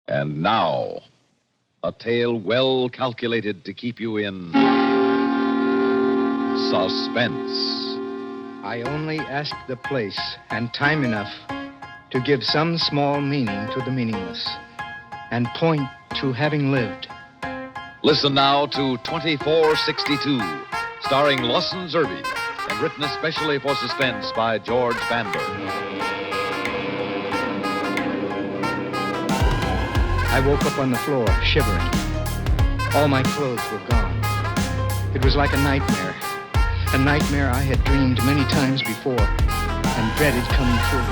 And now, a tale well calculated to keep you in suspense. I only ask the place and time enough to give some small meaning to the meaningless and point to having lived. Listen now to 2462, starring Lawson Zerbe, and written especially for suspense by George Banberg. I woke up on the floor, shivering. All my clothes were gone. It was like a nightmare I had dreamed many times before and dreaded coming true.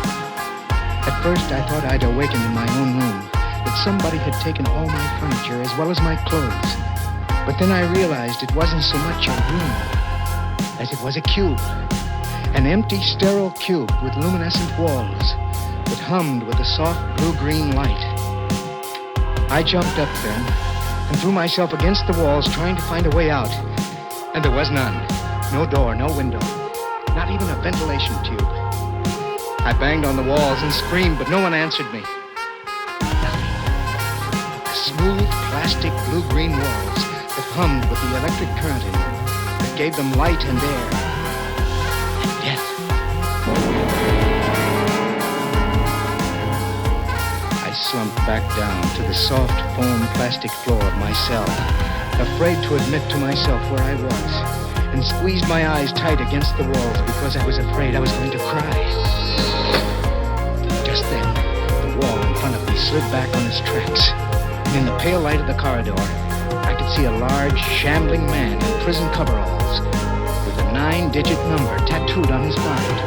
At first, I thought I'd awakened in my own room, that somebody had taken all my furniture as well as my clothes. But then I realized it wasn't so much a room as it was a cube, an empty, sterile cube with luminescent walls that hummed with a soft blue-green light. I jumped up then and threw myself against the walls trying to find a way out. And there was none. No door, no window, not even a ventilation tube. I banged on the walls and screamed, but no one answered me. Nothing. Smooth, plastic, blue-green walls that hummed with the electric current in them, that gave them light and air and death. I slumped back down to the soft foam plastic floor of my cell, afraid to admit to myself where I was, and squeezed my eyes tight against the walls because I was afraid I was going to cry. Just then, the wall in front of me slid back on its tracks, and in the pale light of the corridor, I could see a large, shambling man in prison coveralls with a 9-digit number tattooed on his forehead.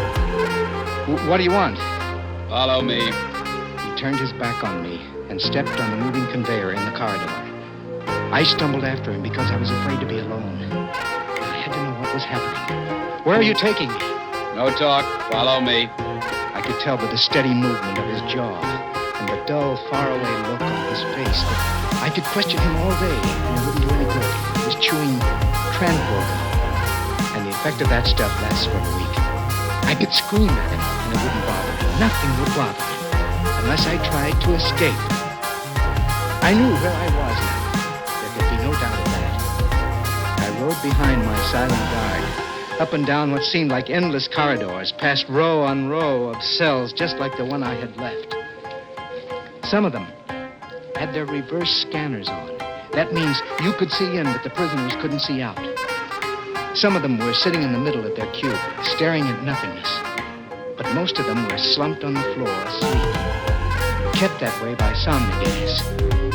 What do you want? Follow me. He turned his back on me and stepped on the moving conveyor in the corridor. I stumbled after him because I was afraid to be alone. I had to know what was happening. Where are you taking me? No talk. Follow me. I could tell by the steady movement of his jaw and the dull, faraway look on his face that I could question him all day and it wouldn't do any good. He was chewing tranquil gum, and the effect of that stuff lasts for a week. I could scream at him and it wouldn't bother him. Nothing would bother him unless I tried to escape. I knew where I was now. There could be no doubt of that. I rode behind my silent guard, up and down what seemed like endless corridors, past row on row of cells just like the one I had left. Some of them had their reverse scanners on. That means you could see in, but the prisoners couldn't see out. Some of them were sitting in the middle of their cube, staring at nothingness. But most of them were slumped on the floor, asleep, kept that way by somnogas,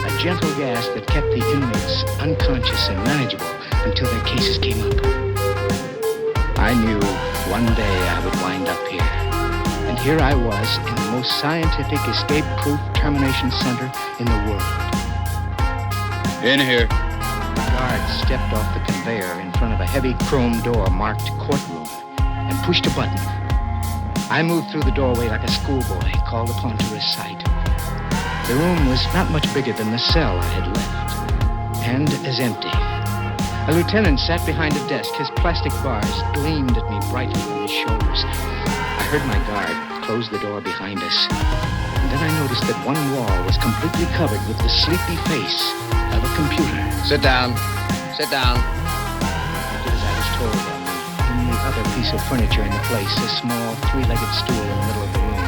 a gentle gas that kept the inmates unconscious and manageable until their cases came up. I knew one day I would wind up here. And here I was in the most scientific escape-proof termination center in the world. In here. The guard stepped off the conveyor in front of a heavy chrome door marked courtroom and pushed a button. I moved through the doorway like a schoolboy called upon to recite. The room was not much bigger than the cell I had left, and as empty. A lieutenant sat behind a desk. His plastic bars gleamed at me brightly from his shoulders. I heard my guard close the door behind us. And then I noticed that one wall was completely covered with the sleepy face of a computer. Sit down. Sit down. I did as I was told on the only other piece of furniture in the place, a small three-legged stool in the middle of the room.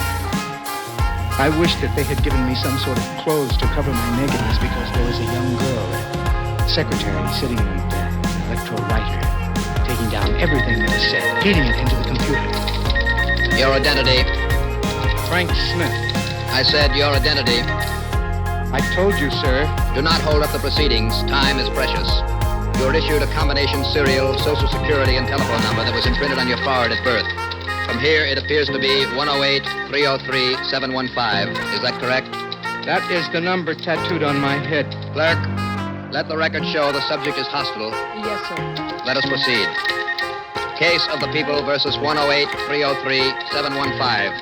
I wished that they had given me some sort of clothes to cover my nakedness because there was a young girl, a secretary, sitting at an electro-writer, taking down everything that was said, feeding it into the computer. Your identity. Frank Smith. I said your identity. I told you, sir. Do not hold up the proceedings. Time is precious. You were issued a combination serial, social security, and telephone number that was imprinted on your forehead at birth. From here, it appears to be 108-303-715. Is that correct? That is the number tattooed on my head. Clerk, let the record show the subject is hostile. Yes, sir. Let us proceed. Case of the People versus 108-303-715.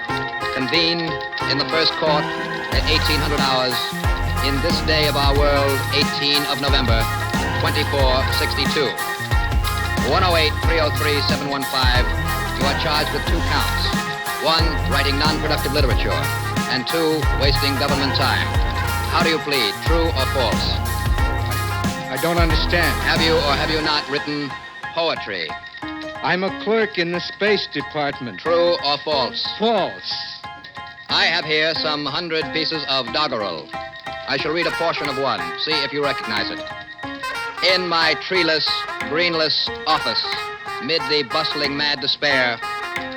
Convened in the first court at 1800 hours in this day of our world, 18 of November, 2462. 108-303-715. You are charged with 2 counts. 1, writing non-productive literature, and 2, wasting government time. How do you plead, true or false? I don't understand. Have you or have you not written poetry? I'm a clerk in the Space Department. True or false? False. I have here some 100 pieces of doggerel. I shall read a portion of one. See if you recognize it. In my treeless, greenless office, mid the bustling mad despair,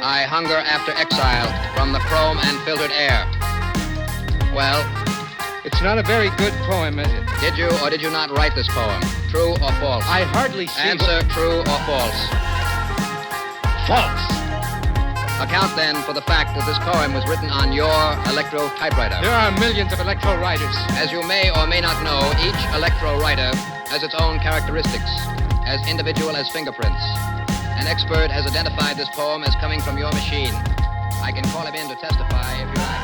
I hunger after exile from the chrome and filtered air. Well, It's not a very good poem, is it? did you or did you not write this poem? True or false? I hardly see... Answer true or false. False. Account then for the fact that this poem was written on your electro typewriter. There are millions of electro writers. As you may or may not know, each electro writer has its own characteristics, as individual as fingerprints. An expert has identified this poem as coming from your machine. I can call him in to testify if you like.